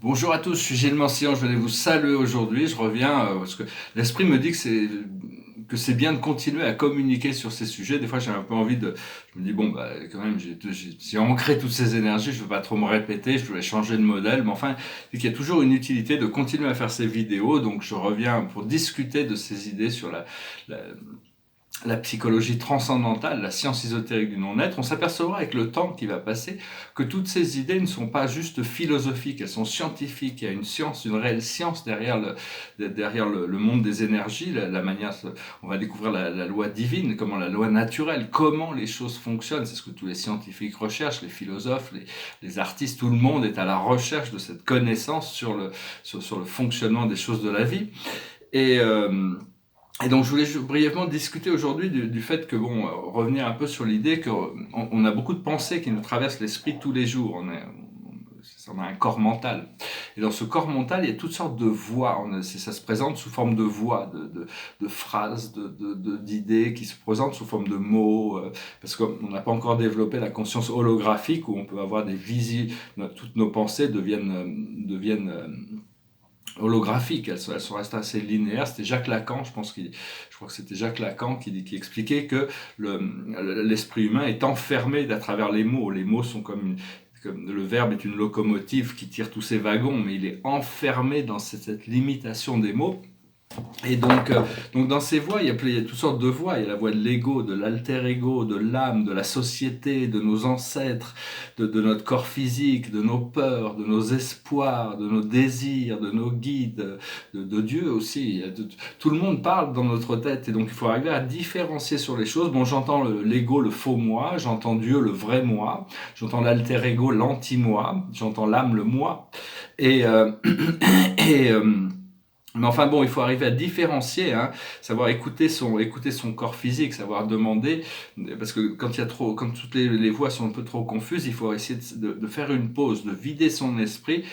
Bonjour à tous, je suis Gilles Mancillon, je venais vous saluer aujourd'hui. Je reviens parce que l'esprit me dit que c'est bien de continuer à communiquer sur ces sujets. Des fois, j'ai un peu envie de... Je me dis, bon, bah, quand même, j'ai ancré toutes ces énergies, je ne veux pas trop me répéter, je voulais changer de modèle. Mais enfin, il y a toujours une utilité de continuer à faire ces vidéos. Donc, je reviens pour discuter de ces idées sur la, la psychologie transcendantale, la science ésotérique du non-être. On s'apercevra avec le temps qui va passer que toutes ces idées ne sont pas juste philosophiques, elles sont scientifiques. Il y a une science, une réelle science derrière le monde des énergies, la manière, on va découvrir la loi divine, comment la loi naturelle, comment les choses fonctionnent. C'est ce que tous les scientifiques recherchent, les philosophes, les artistes, tout le monde est à la recherche de cette connaissance sur le fonctionnement des choses de la vie. Et, euh, et donc, je voulais brièvement discuter aujourd'hui du fait que, bon, revenir un peu sur l'idée qu'on a beaucoup de pensées qui nous traversent l'esprit tous les jours. On a un corps mental. Et dans ce corps mental, il y a toutes sortes de voix. Ça se présente sous forme de voix, de phrases, d'idées qui se présentent sous forme de mots. Parce qu'on n'a pas encore développé la conscience holographique où on peut avoir des visions. Toutes nos pensées deviennent holographiques, elles sont restées assez linéaires. C'était Jacques Lacan, je crois que c'était Jacques Lacan qui expliquait que l'esprit humain est enfermé à travers les mots. Les mots sont comme le verbe est une locomotive qui tire tous ses wagons, mais il est enfermé dans cette limitation des mots. Et donc dans ces voix, il y a toutes sortes de voix. Il y a la voix de l'ego, de l'alter ego, de l'âme, de la société, de nos ancêtres, de notre corps physique, de nos peurs, de nos espoirs, de nos désirs, de nos guides, de Dieu aussi. Tout le monde parle dans notre tête et donc il faut arriver à différencier sur les choses. Bon, j'entends l'ego, le faux moi, j'entends Dieu, le vrai moi, j'entends l'alter ego, l'anti-moi, j'entends l'âme, le moi. Et, euh, et mais enfin bon, il faut arriver à différencier, hein, savoir écouter son corps physique, savoir demander, parce que quand toutes les voix sont un peu trop confuses, il faut essayer de faire une pause, de vider son esprit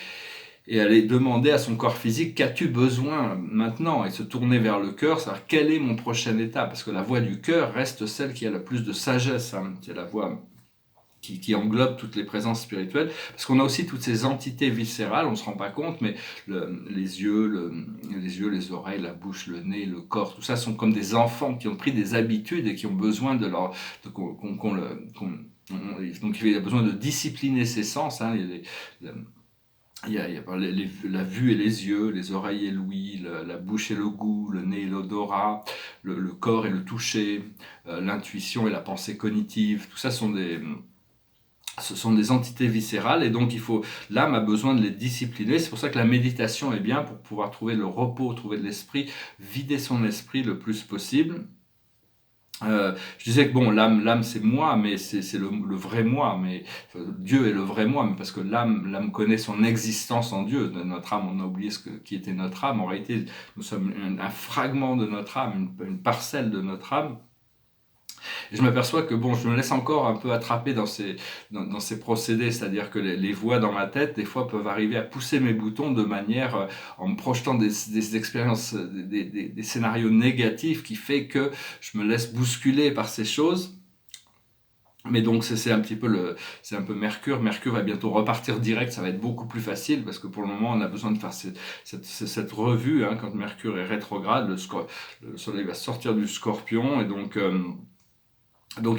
et aller demander à son corps physique qu'as-tu besoin maintenant et se tourner vers le cœur, savoir quelle est mon prochaine étape, parce que la voix du cœur reste celle qui a le plus de sagesse, hein, c'est la voix qui englobe toutes les présences spirituelles, parce qu'on a aussi toutes ces entités viscérales, on ne se rend pas compte, mais les yeux, les oreilles, la bouche, le nez, le corps, tout ça sont comme des enfants qui ont pris des habitudes et qui ont besoin donc il y a besoin de discipliner ses sens, hein, la vue et les yeux, les oreilles et l'ouïe, la bouche et le goût, le nez et l'odorat, le corps et le toucher, l'intuition et la pensée cognitive, tout ça ce sont des entités viscérales et donc l'âme a besoin de les discipliner. C'est pour ça que la méditation est bien pour pouvoir trouver le repos, trouver de l'esprit, vider son esprit le plus possible. Je disais que bon, l'âme c'est moi, mais c'est le vrai moi, mais Dieu est le vrai moi, mais parce que l'âme connaît son existence en Dieu. Notre âme, on a oublié qui était notre âme. En réalité, nous sommes un fragment de notre âme, une parcelle de notre âme. Et je m'aperçois que bon, je me laisse encore un peu attraper dans ces procédés, c'est-à-dire que les voix dans ma tête, des fois, peuvent arriver à pousser mes boutons de manière, en me projetant des expériences, des scénarios négatifs qui fait que je me laisse bousculer par ces choses. Mais donc c'est un petit peu c'est un peu Mercure. Mercure va bientôt repartir direct, ça va être beaucoup plus facile parce que pour le moment on a besoin de faire cette revue, hein, quand Mercure est rétrograde, le Soleil va sortir du Scorpion et donc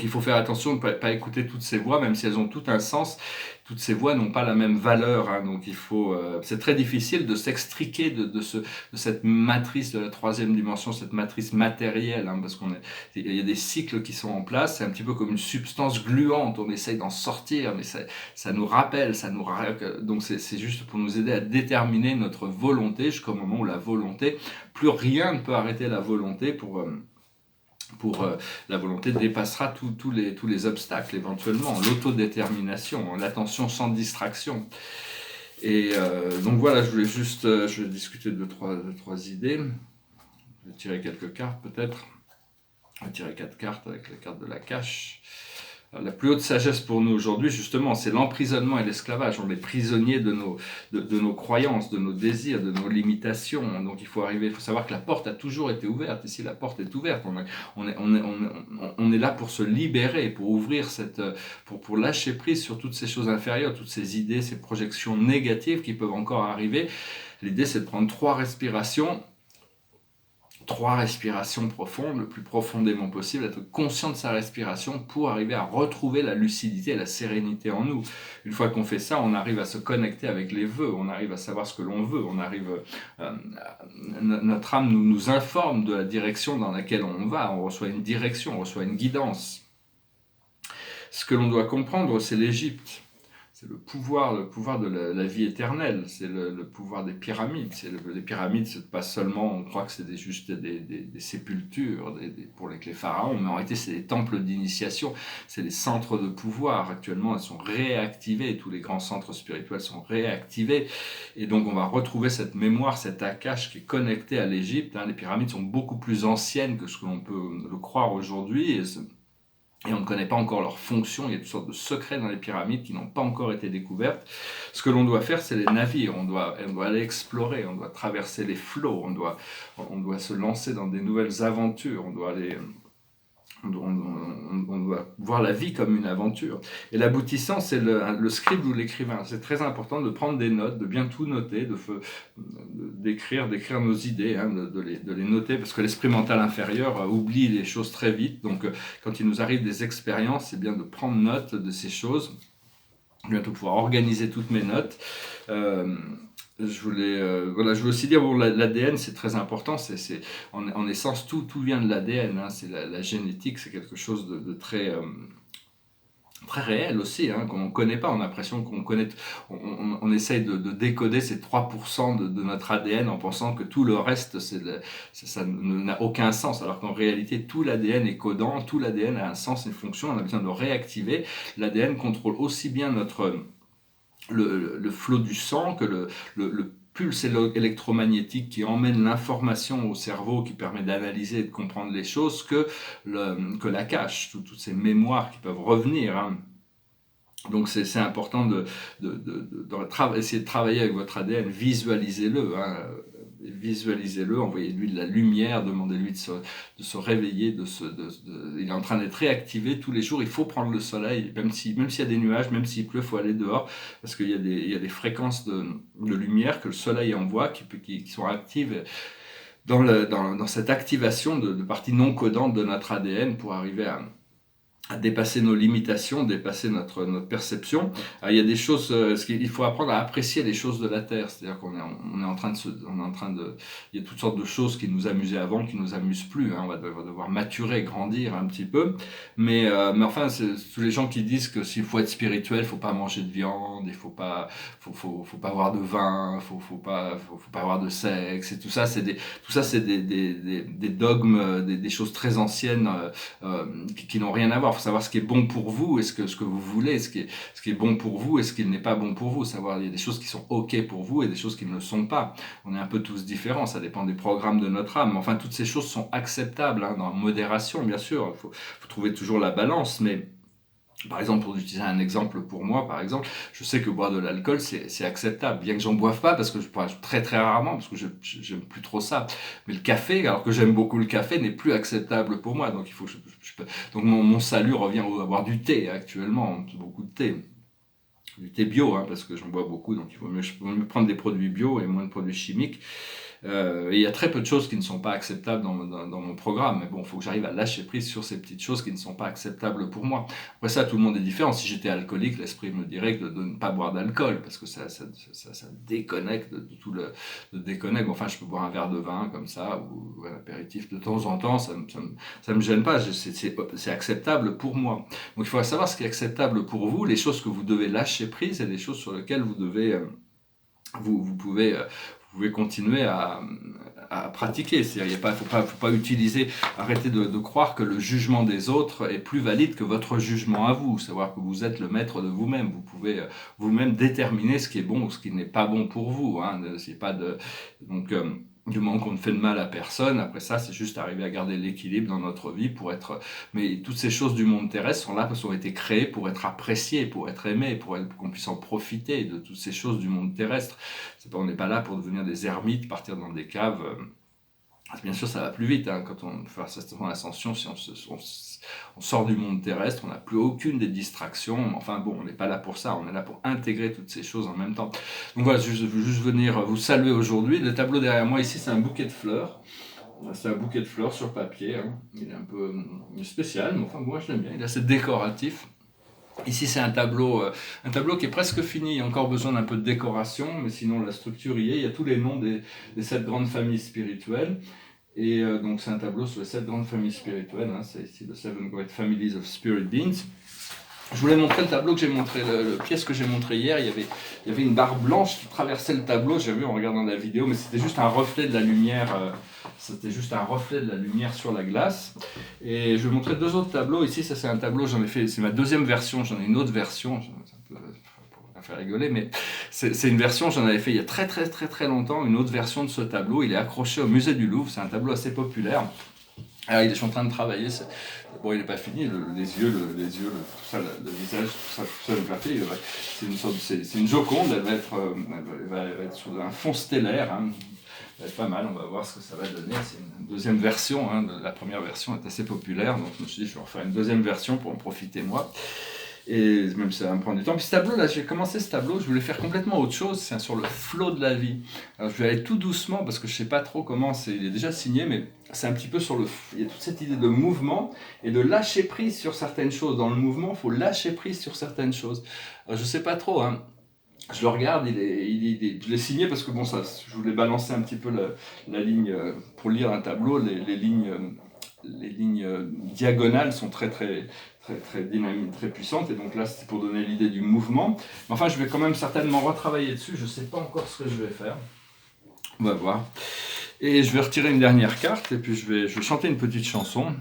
il faut faire attention de ne pas écouter toutes ces voix, même si elles ont tout un sens. Toutes ces voix n'ont pas la même valeur, hein, donc c'est très difficile de s'extriquer de cette matrice de la troisième dimension, cette matrice matérielle, hein, parce il y a des cycles qui sont en place. C'est un petit peu comme une substance gluante. On essaye d'en sortir, mais ça nous rappelle, donc c'est juste pour nous aider à déterminer notre volonté jusqu'au moment où la volonté, plus rien ne peut arrêter la volonté la volonté dépassera tous les obstacles éventuellement, l'autodétermination, l'attention sans distraction. Et donc voilà, je vais discuter de trois idées. Je vais tirer quelques cartes peut-être. Je vais tirer 4 cartes avec la carte de la cache. La plus haute sagesse pour nous aujourd'hui, justement, c'est l'emprisonnement et l'esclavage. On est prisonnier de nos croyances, de nos désirs, de nos limitations. Donc il faut savoir que la porte a toujours été ouverte. Ici, la porte est ouverte. On est là pour se libérer, pour ouvrir pour lâcher prise sur toutes ces choses inférieures, toutes ces idées, ces projections négatives qui peuvent encore arriver. L'idée, c'est de prendre trois respirations profondes, le plus profondément possible, être conscient de sa respiration pour arriver à retrouver la lucidité et la sérénité en nous. Une fois qu'on fait ça, on arrive à se connecter avec les vœux, on arrive à savoir ce que l'on veut, notre âme nous informe de la direction dans laquelle on va, on reçoit une direction, on reçoit une guidance. Ce que l'on doit comprendre, c'est l'Égypte. C'est le pouvoir de la vie éternelle, c'est le pouvoir des pyramides. Les pyramides, c'est pas seulement, on croit que c'est juste des sépultures pour les pharaons, mais en réalité, c'est des temples d'initiation, c'est des centres de pouvoir. Actuellement, elles sont réactivées, tous les grands centres spirituels sont réactivés. Et donc, on va retrouver cette mémoire, cet Akash qui est connecté à l'Égypte. Les pyramides sont beaucoup plus anciennes que ce que l'on peut le croire aujourd'hui. Et on ne connaît pas encore leur fonction, il y a toutes sortes de secrets dans les pyramides qui n'ont pas encore été découvertes. Ce que l'on doit faire, c'est les navires, on doit aller explorer, on doit traverser les flots, on doit se lancer dans des nouvelles aventures, on doit voir la vie comme une aventure. Et l'aboutissant, c'est le scribe ou l'écrivain. C'est très important de prendre des notes, de bien tout noter, d'écrire nos idées, de les noter, parce que l'esprit mental inférieur oublie les choses très vite. Donc, quand il nous arrive des expériences, c'est bien de prendre note de ces choses. Je vais bientôt pouvoir organiser toutes mes notes. Je voulais aussi dire, l'ADN, c'est très important. En essence, tout vient de l'ADN. C'est la génétique, c'est quelque chose de très très réel aussi, qu'on ne connaît pas. On a l'impression qu'on connaît. On essaye de décoder ces 3% de notre ADN en pensant que tout le reste, ça n'a aucun sens. Alors qu'en réalité, tout l'ADN est codant, tout l'ADN a un sens, une fonction. On a besoin de le réactiver. L'ADN contrôle aussi bien le flot du sang que le pulse électromagnétique qui emmène l'information au cerveau, qui permet d'analyser et de comprendre les choses, que la cache, toutes ces mémoires qui peuvent revenir. Donc c'est important essayer de travailler avec votre ADN, visualisez-le. Visualisez-le, envoyez-lui de la lumière, demandez-lui de se réveiller, il est en train d'être réactivé tous les jours. Il faut prendre le soleil, même s'il y a des nuages, même s'il pleut, il faut aller dehors, parce qu'il y a des fréquences de lumière que le soleil envoie, qui sont actives dans cette activation de parties non codantes de notre ADN pour arriver à dépasser nos limitations, dépasser notre perception. Il y a des choses, il faut apprendre à apprécier les choses de la Terre. C'est-à-dire il y a toutes sortes de choses qui nous amusaient avant, qui nous amusent plus. On va devoir maturer, grandir un petit peu. Mais enfin, tous les gens qui disent que s'il faut être spirituel, il faut pas manger de viande, il faut pas avoir de vin, faut pas avoir de sexe, et tout ça, c'est des dogmes, des choses très anciennes qui n'ont rien à voir. Il faut savoir ce qui est bon pour vous et ce que vous voulez, ce qui est bon pour vous et ce qui n'est pas bon pour vous. Savoir, il y a des choses qui sont ok pour vous et des choses qui ne le sont pas. On est un peu tous différents, ça dépend des programmes de notre âme. Enfin, toutes ces choses sont acceptables, dans modération, bien sûr. Il faut trouver toujours la balance, mais par exemple, pour utiliser un exemple pour moi, par exemple, je sais que boire de l'alcool, c'est acceptable, bien que j'en boive pas, parce que je bois très très rarement, parce que j'aime plus trop ça. Mais le café, alors que j'aime beaucoup le café, n'est plus acceptable pour moi. Donc donc mon salut revient à boire du thé actuellement, beaucoup de thé. Du thé bio, parce que j'en bois beaucoup, donc il vaut mieux prendre des produits bio et moins de produits chimiques. Il y a très peu de choses qui ne sont pas acceptables dans mon programme, mais bon, il faut que j'arrive à lâcher prise sur ces petites choses qui ne sont pas acceptables pour moi. Après ça, tout le monde est différent. Si j'étais alcoolique, l'esprit me dirait de ne pas boire d'alcool, parce que ça déconnecte déconnecte. Enfin, je peux boire un verre de vin comme ça, ou un apéritif de temps en temps, ça me gêne pas, c'est acceptable pour moi. Donc il faut savoir ce qui est acceptable pour vous, les choses que vous devez lâcher prise et les choses sur lesquelles vous devez... Vous pouvez continuer à pratiquer. Il faut pas arrêter de croire que le jugement des autres est plus valide que votre jugement à vous. Savoir que vous êtes le maître de vous-même. Vous pouvez vous-même déterminer ce qui est bon ou ce qui n'est pas bon pour vous. Donc Du moment qu'on ne fait de mal à personne, après ça, c'est juste arriver à garder l'équilibre dans notre vie pour être... Mais toutes ces choses du monde terrestre sont là parce qu'elles ont été créées pour être appréciées, pour être aimées, pour qu'on puisse en profiter de toutes ces choses du monde terrestre. On n'est pas là pour devenir des ermites, partir dans des caves. Bien sûr, ça va plus vite hein, quand on fait cette ascension. Si on sort du monde terrestre, on n'a plus aucune des distractions. Enfin bon, on n'est pas là pour ça. On est là pour intégrer toutes ces choses en même temps. Donc voilà, je veux juste venir vous saluer aujourd'hui. Le tableau derrière moi ici, c'est un bouquet de fleurs. C'est un bouquet de fleurs sur papier. Hein. Il est un peu spécial, mais enfin moi je l'aime bien. Il est assez décoratif. Ici, c'est un tableau qui est presque fini. Il y a encore besoin d'un peu de décoration, mais sinon la structure y est. Il y a tous les noms des 7 grandes familles spirituelles. Et donc c'est un tableau sur les 7 grandes familles spirituelles, hein, c'est ici The 7 Great Families of Spirit Beings. Je voulais montrer le tableau que j'ai montré, le pièce que j'ai montré hier, il y avait une barre blanche qui traversait le tableau, j'ai vu en regardant la vidéo, mais c'était juste un reflet de la lumière, sur la glace. Et je vais montrer 2 autres tableaux, ici ça c'est un tableau, j'en ai fait, c'est ma 2e version, j'en ai une autre version, faire rigoler, mais c'est une version, j'en avais fait il y a très longtemps, une autre version de ce tableau, il est accroché au musée du Louvre, c'est un tableau assez populaire. Alors je suis en train de travailler, bon il n'est pas fini, les yeux, tout ça, le visage, tout ça n'est pas fait, c'est une Joconde, elle va être sur un fond stellaire, hein. Ça va être pas mal, on va voir ce que ça va donner, c'est une 2e version, hein. La première version est assez populaire, donc je me suis dit je vais refaire une 2e version pour en profiter moi. Et même ça va me prendre du temps. Puis ce tableau-là, j'ai commencé ce tableau, je voulais faire complètement autre chose, c'est sur le flot de la vie. Alors je vais aller tout doucement parce que je ne sais pas trop comment, il est déjà signé, mais c'est un petit peu il y a toute cette idée de mouvement et de lâcher prise sur certaines choses. Dans le mouvement, il faut lâcher prise sur certaines choses. Alors, je ne sais pas trop, hein. Je le regarde, je l'ai signé parce que bon, je voulais balancer un petit peu la ligne, pour lire un tableau, les lignes diagonales sont très dynamiques, très puissantes, et donc là c'est pour donner l'idée du mouvement. Mais enfin, je vais quand même certainement retravailler dessus, je ne sais pas encore ce que je vais faire. On va voir. Et je vais retirer une dernière carte, et puis je vais chanter une petite chanson.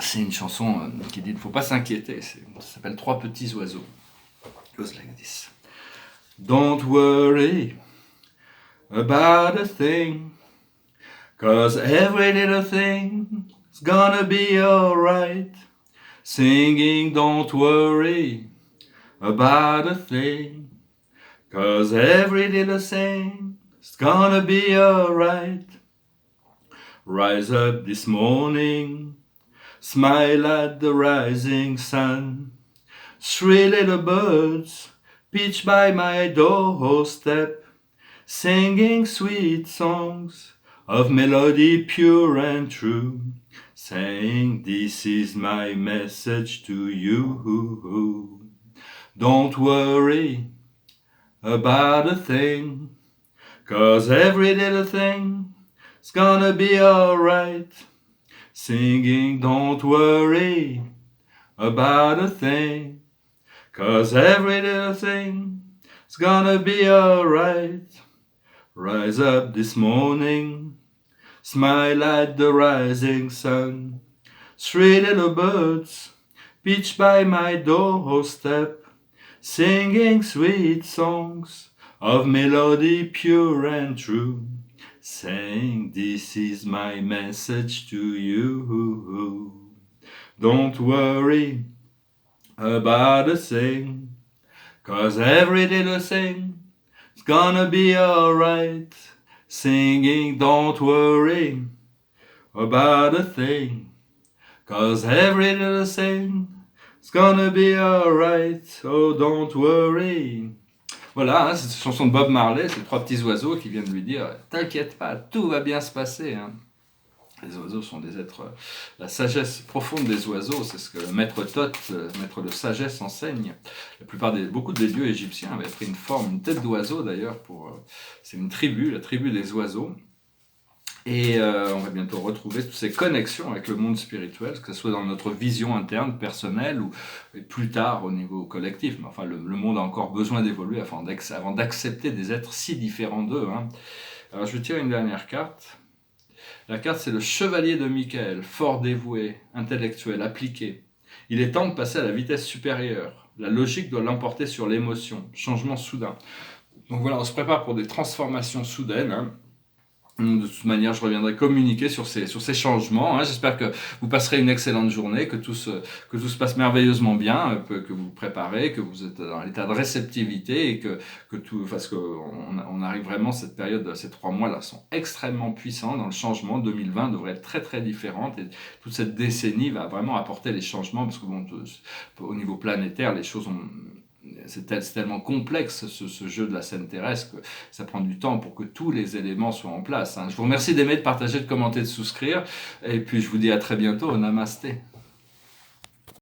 C'est une chanson qui dit « Il ne faut pas s'inquiéter », ça s'appelle « 3 petits oiseaux ». It goes like this. Don't worry about a thing, 'cause every little thing's gonna be alright. Singing don't worry about a thing, 'cause every little thing's gonna be alright. Rise up this morning, smile at the rising sun. 3 little birds pitch by my doorstep, singing sweet songs of melody pure and true, saying this is my message to you. Don't worry about a thing, 'cause every little thing's gonna be alright. Singing don't worry about a thing, 'cause every little thing's gonna be alright. Rise up this morning, smile at the rising sun. 3 little birds pitch by my doorstep, singing sweet songs of melody pure and true, saying this is my message to you. Don't worry about a thing, 'cause every little thing's gonna be alright. Singing don't worry about a thing, 'cause every little thing's gonna be alright. Oh, don't worry. Voilà, hein, c'est une chanson de Bob Marley, c'est 3 petits oiseaux qui viennent lui dire « T'inquiète pas, tout va bien se passer. Hein. » Les oiseaux sont des êtres... La sagesse profonde des oiseaux, c'est ce que le maître Thoth, maître de sagesse, enseigne. Beaucoup des dieux égyptiens avaient pris une forme, une tête d'oiseau d'ailleurs. C'est une tribu, la tribu des oiseaux. Et on va bientôt retrouver toutes ces connexions avec le monde spirituel, que ce soit dans notre vision interne, personnelle, ou plus tard au niveau collectif. Mais enfin, le monde a encore besoin d'évoluer avant d'accepter des êtres si différents d'eux. Hein. Alors je vais tirer une dernière carte. La carte, c'est le chevalier de Michael, fort dévoué, intellectuel, appliqué. Il est temps de passer à la vitesse supérieure. La logique doit l'emporter sur l'émotion. Changement soudain. Donc voilà, on se prépare pour des transformations soudaines, hein. De toute manière, je reviendrai communiquer sur ces changements, hein. J'espère que vous passerez une excellente journée, que tout se passe merveilleusement bien, que vous vous préparez, que vous êtes dans l'état de réceptivité et que tout, parce qu'on arrive vraiment, cette période, ces 3 mois-là sont extrêmement puissants dans le changement. 2020 devrait être très très différente et toute cette décennie va vraiment apporter les changements parce que bon, au niveau planétaire, les choses ont c'est tellement complexe ce jeu de la scène terrestre que ça prend du temps pour que tous les éléments soient en place, hein. Je vous remercie d'aimer, de partager, de commenter, de souscrire et puis je vous dis à très bientôt. Namasté.